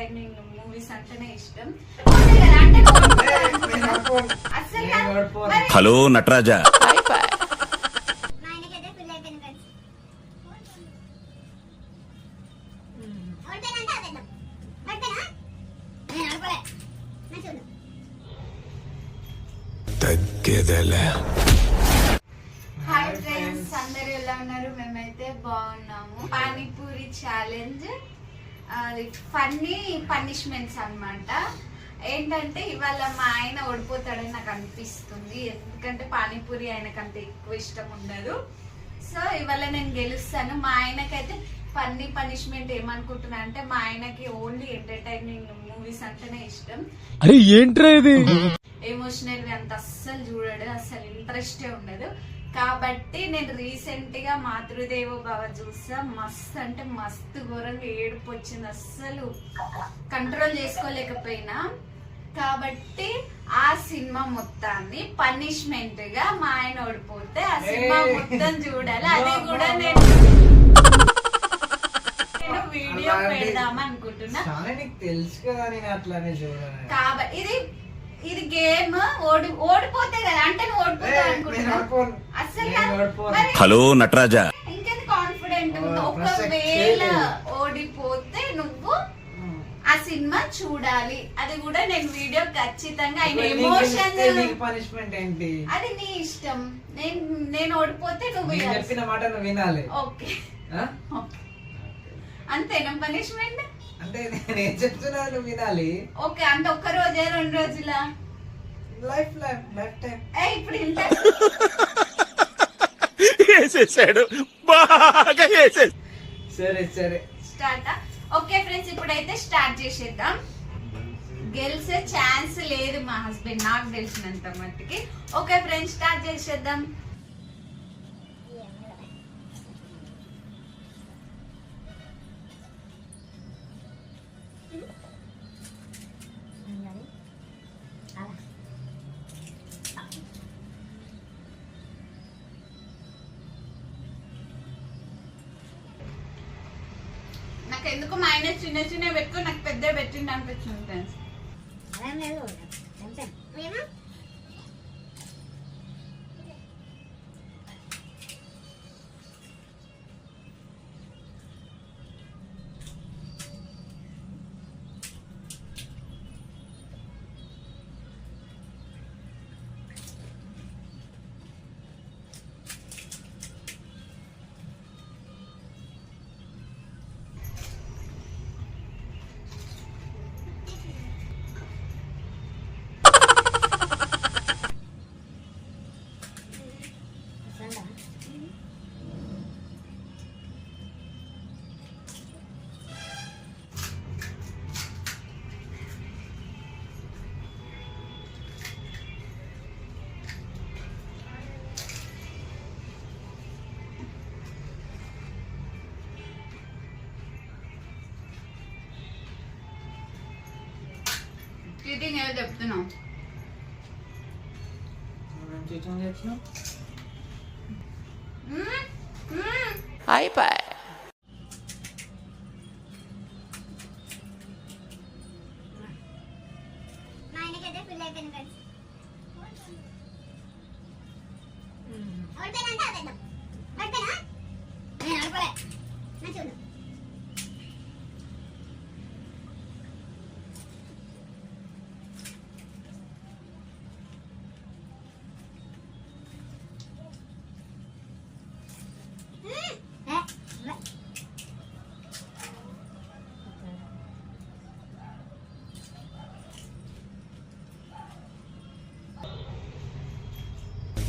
Entertaining movies అంటేనే ఇష్టం. Hello Nataraja, hi friends, అందరు ఎలా ఉన్నారు? మేమైతే బాగున్నాము. పానీపూరి ఛాలెంజ్ ఫన్నీ పనిష్మెంట్స్ అన్నమాట. ఏంటంటే ఇవాళ మా ఆయన ఓడిపోతాడని నాకు అనిపిస్తుంది, ఎందుకంటే పానీపూరి ఆయనకంటే ఎక్కువ ఇష్టం ఉండదు. సో ఇవాళ నేను గెలుస్తాను. మా ఆయనకైతే ఫన్నీ పనిష్మెంట్ ఏమనుకుంటున్నా అంటే, మా ఆయనకి ఓన్లీ ఎంటర్టైనింగ్ మూవీస్ అంటేనే ఇష్టం. అరే ఏంట్రా ఇది? ఎమోషనల్ అంత అస్సలు చూడడు, అస్సలు ఇంట్రెస్టే ఉండదు. కాబట్టి నేను రీసెంట్ గా మాతృదేవో భవ చూసా. మస్తు అంటే మస్తు ఘోరంగా ఏడుపు వచ్చింది, అస్సలు కంట్రోల్ చేసుకోలేకపోయినా. కాబట్టి ఆ సినిమా మొత్తాన్ని పనిష్మెంట్ గా మా ఆయన ఓడిపోతే ఆ సినిమా మొత్తం చూడాలి. అది కూడా నేను వీడియో పెడదాం అనుకుంటున్నా. తెలుసు కదా, నేను అట్లానే చూడాలి. కాబట్టి ఇది గేమ్. ఓడిపోతే కదా అంటే నువ్వు ఓడిపోతావు అనుకుంటున్నా. అసలు హలో నటరాజా, ఇంకెంత కాన్ఫిడెంట్ ఉంది. ఒకవేళ ఓడిపోతే నువ్వు ఆ సినిమా చూడాలి. అది కూడా నేను వీడియో ఖచ్చితంగా ఆయన ఎమోషన్ పనిష్మెంట్ ఏంటి అది నీ ఇష్టం. నేను ఓడిపోతే నువ్వు చెప్పిన మాట నువ్వు వినాలి. ఓకే అంతేనా పనిష్మెంట్? అంటే నేను చెప్తున్నా, నువ్వు వినాలి. ఓకే అంటే ఒక్క రోజే 2 రోజుల లైఫ్ టైం. ఇప్పుడు ఇంత వేసేసాడు, బాగా వేసేసాడు. సరే స్టార్ట్. ఓకే ఫ్రెండ్స్, ఇప్పుడైతే స్టార్ట్ చేసేద్దాం. గెలిచే ఛాన్స్ లేదు మా హస్బెండ్, నాకు తెలిసినంత మట్టుకి. ఓకే ఫ్రెండ్స్, స్టార్ట్ చేసేద్దాం. నాకు ఎందుకు మా ఆయన చిన్న చిన్న పెట్టుకుని నాకు పెద్ద పెట్టిండి అనిపించింది ఫ్రెండ్స్. చీటింగ్ ఏదో చెప్తున్నావు. అయిపోయి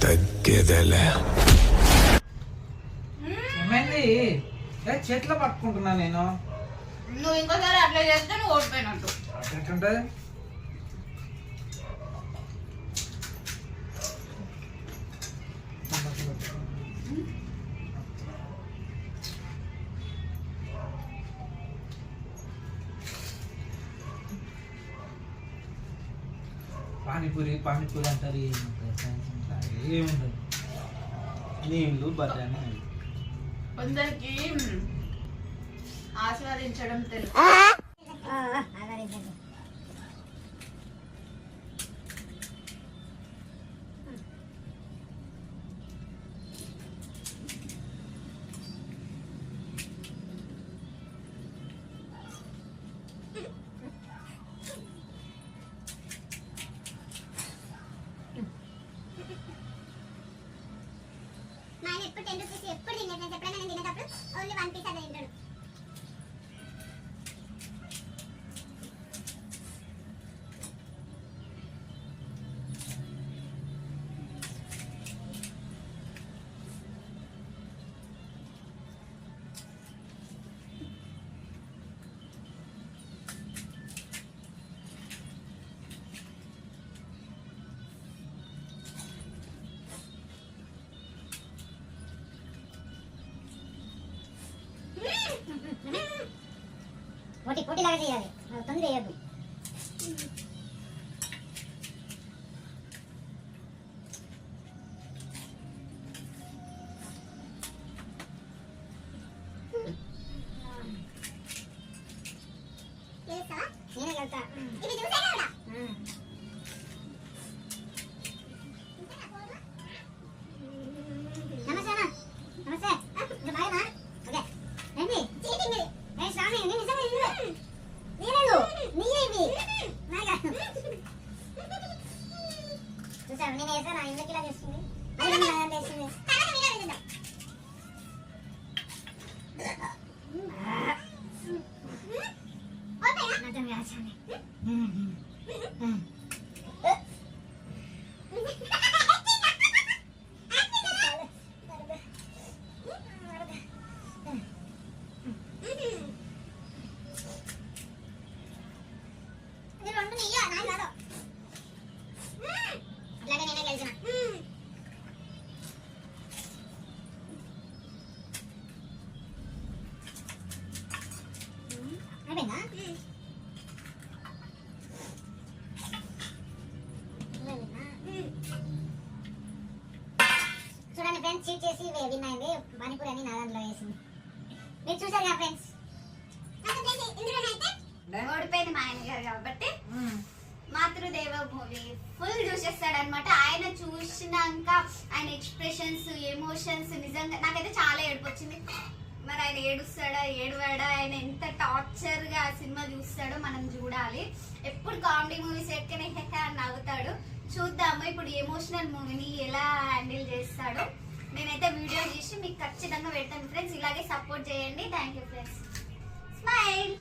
తగ్గేదేలే. ఏమైంది? చేతిలో పట్టుకుంటున్నా నేను. నువ్వు ఇంకోసారి అట్లా చేస్తే నువ్వు ఓడిపోయినట్టు. ఎట్లుంటది? పానీపూరి అంటారు, ఏముండదు. నీళ్ళు బఠానీ కొందరికి ఆస్వాదించడం తెలుసు. పోటీలాగా చేయాలి, తొందర చేయొద్దు. నేనే వెళ్తా. నమస్తే అన్న. నమస్తే. ఇంకా బాగా ఓకే రండి. ఏ స్వామి నేను నిజంగా నీలేదు నీరే ఇవి చూసాను నేను వేసా నా ఇంటికి ఇలా చేస్తుంది చేస్తుంది అట్లాగే నేనే గెలిచిన. అయిపోయిందా? చూడండి ఫ్రెండ్స్, చీట్ చేసి విన్ అయింది. పానీపూరి అని నా దాంట్లో వేసింది. మీరు చూసారు కదా ఫ్రెండ్స్. ఓడిపోయింది మా ఆయన గారు కాబట్టి మాతృదేవ మూవీ ఫుల్ చూసేస్తాడు అనమాట. ఆయన చూసినాక ఆయన ఎక్స్ప్రెషన్స్, ఎమోషన్స్ నిజంగా నాకైతే చాలా ఏడుపు వచ్చింది. మరి ఆయన ఏడుస్తాడా ఏడవాడా, ఆయన ఎంత టార్చర్ గా ఆ సినిమా చూస్తాడో మనం చూడాలి. ఎప్పుడు కామెడీ మూవీస్ ఎక్కనే నవ్వుతాడు. చూద్దాము ఇప్పుడు ఎమోషనల్ మూవీని ఎలా హ్యాండిల్ చేస్తాడో. నేనైతే వీడియో చేసి మీకు ఖచ్చితంగా పెడతాను ఫ్రెండ్స్. ఇలాగే సపోర్ట్ చేయండి. Thank you friends. స్మైల్.